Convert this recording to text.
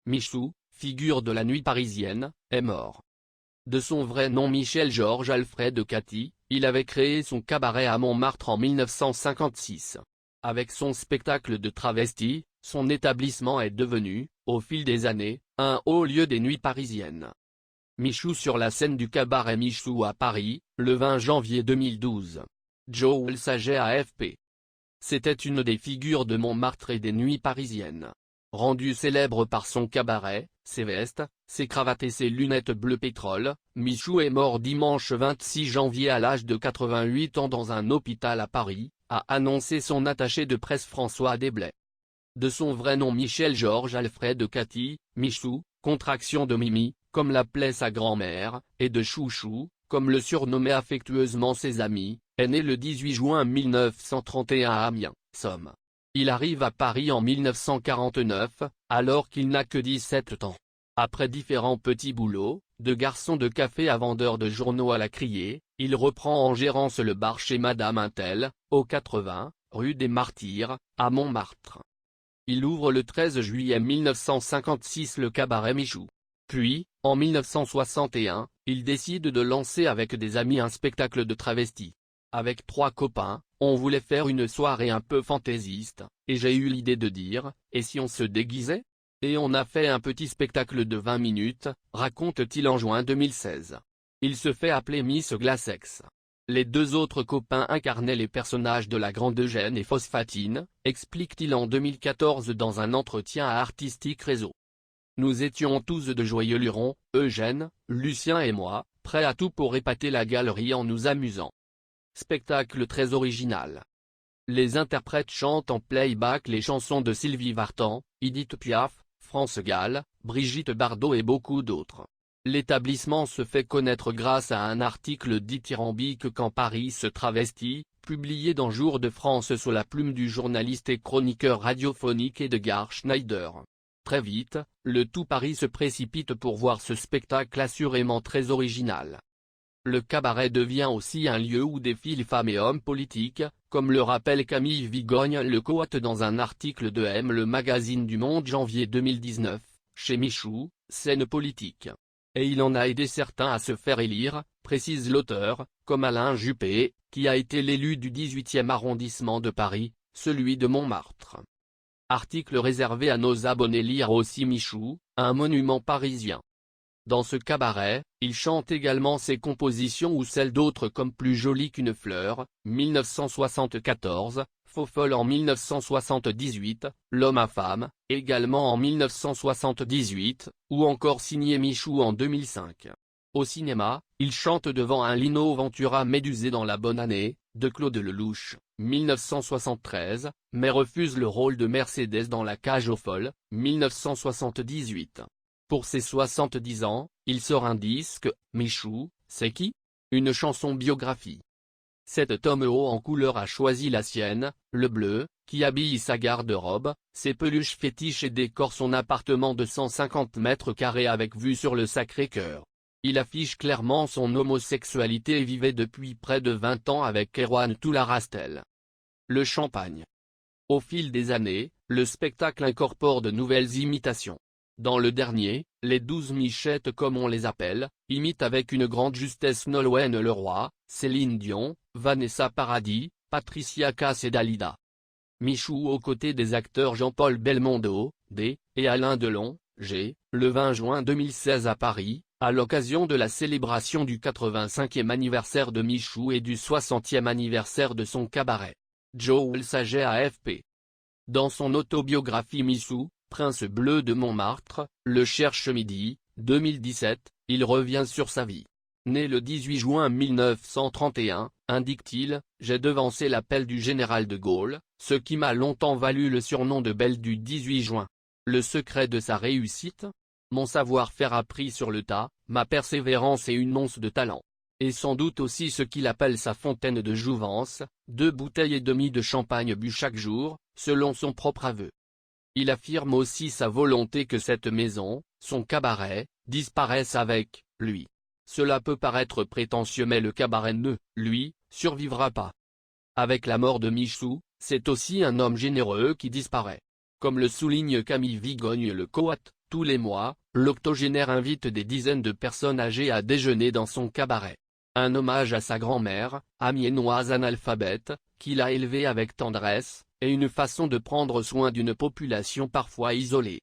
Michou, figure de la nuit parisienne, est mort. De son vrai nom Michel-Georges Alfred Cathy, il avait créé son cabaret à Montmartre en 1956. Avec son spectacle de travesti, son établissement est devenu, au fil des années, un haut lieu des nuits parisiennes. Michou sur la scène du cabaret Michou à Paris, le 20 janvier 2012. Joël Saget AFP. C'était une des figures de Montmartre et des nuits parisiennes. Rendu célèbre par son cabaret, ses vestes, ses cravates et ses lunettes bleu pétrole, Michou est mort dimanche 26 janvier à l'âge de 88 ans dans un hôpital à Paris, a annoncé son attaché de presse François Desblais. De son vrai nom Michel-Georges Alfred Cathy, Michou, contraction de Mimi, comme l'appelait sa grand-mère, et de Chouchou, comme le surnommaient affectueusement ses amis, est né le 18 juin 1931 à Amiens, Somme. Il arrive à Paris en 1949, alors qu'il n'a que 17 ans. Après différents petits boulots, de garçon de café à vendeur de journaux à la Criée, il reprend en gérance le bar chez Madame Intel, au 80, rue des Martyrs, à Montmartre. Il ouvre le 13 juillet 1956 le cabaret Michou. Puis, en 1961, il décide de lancer avec des amis un spectacle de travesti. Avec 3 copains, on voulait faire une soirée un peu fantaisiste, et j'ai eu l'idée de dire, et si on se déguisait? Et on a fait un petit spectacle de 20 minutes, raconte-t-il en juin 2016. Il se fait appeler Miss Glacex. Les 2 autres copains incarnaient les personnages de la Grande Eugène et Phosphatine, explique-t-il en 2014 dans un entretien à Artistique Réseau. Nous étions tous de joyeux lurons, Eugène, Lucien et moi, prêts à tout pour épater la galerie en nous amusant. Spectacle très original. Les interprètes chantent en playback les chansons de Sylvie Vartan, Édith Piaf, France Gall, Brigitte Bardot et beaucoup d'autres. L'établissement se fait connaître grâce à un article dithyrambique Quand Paris se travestit, publié dans Jour de France sous la plume du journaliste et chroniqueur radiophonique Edgar Schneider. Très vite, le tout Paris se précipite pour voir ce spectacle assurément très original. Le cabaret devient aussi un lieu où défilent femmes et hommes politiques, comme le rappelle Camille Vigogne-Lecoat dans un article de M le magazine du Monde janvier 2019, chez Michou, scène politique. Et il en a aidé certains à se faire élire, précise l'auteur, comme Alain Juppé, qui a été l'élu du 18e arrondissement de Paris, celui de Montmartre. Article réservé à nos abonnés. Lire aussi Michou, un monument parisien. Dans ce cabaret, il chante également ses compositions ou celles d'autres comme Plus jolie qu'une fleur, 1974, Faux folle en 1978, L'homme à femme, également en 1978, ou encore signé Michou en 2005. Au cinéma, il chante devant un Lino Ventura Médusé dans La bonne année, de Claude Lelouch, 1973, mais refuse le rôle de Mercedes dans La cage aux folles, 1978. Pour ses 70 ans, il sort un disque, Michou, c'est qui? Une chanson biographie. Cet homme haut en couleur a choisi la sienne, le bleu, qui habille sa garde-robe, ses peluches fétiches et décore son appartement de 150 mètres carrés avec vue sur le Sacré-Cœur. Il affiche clairement son homosexualité et vivait depuis près de 20 ans avec Erwan Toularastel. Le champagne. Au fil des années, le spectacle incorpore de nouvelles imitations. Dans le dernier, les 12 Michettes comme on les appelle, imitent avec une grande justesse Nolwenn Leroy, Céline Dion, Vanessa Paradis, Patricia Cass et Dalida. Michou aux côtés des acteurs Jean-Paul Belmondo, D, et Alain Delon, G, le 20 juin 2016 à Paris, à l'occasion de la célébration du 85e anniversaire de Michou et du 60e anniversaire de son cabaret. Joël Saget AFP. Dans son autobiographie Michou, Prince bleu de Montmartre, Le Cherche Midi, 2017, il revient sur sa vie. Né le 18 juin 1931, indique-t-il, j'ai devancé l'appel du général de Gaulle, ce qui m'a longtemps valu le surnom de Belle du 18 juin. Le secret de sa réussite? Mon savoir-faire appris sur le tas, ma persévérance et une once de talent. Et sans doute aussi ce qu'il appelle sa fontaine de jouvence, 2 bouteilles et demie de champagne bu chaque jour, selon son propre aveu. Il affirme aussi sa volonté que cette maison, son cabaret, disparaisse avec lui. Cela peut paraître prétentieux mais le cabaret ne, lui, survivra pas. Avec la mort de Michou, c'est aussi un homme généreux qui disparaît. Comme le souligne Camille Vigogne-Lecoat, Tous les mois, l'octogénaire invite des dizaines de personnes âgées à déjeuner dans son cabaret. Un hommage à sa grand-mère, amiénoise analphabète, qu'il a élevée avec tendresse, et une façon de prendre soin d'une population parfois isolée.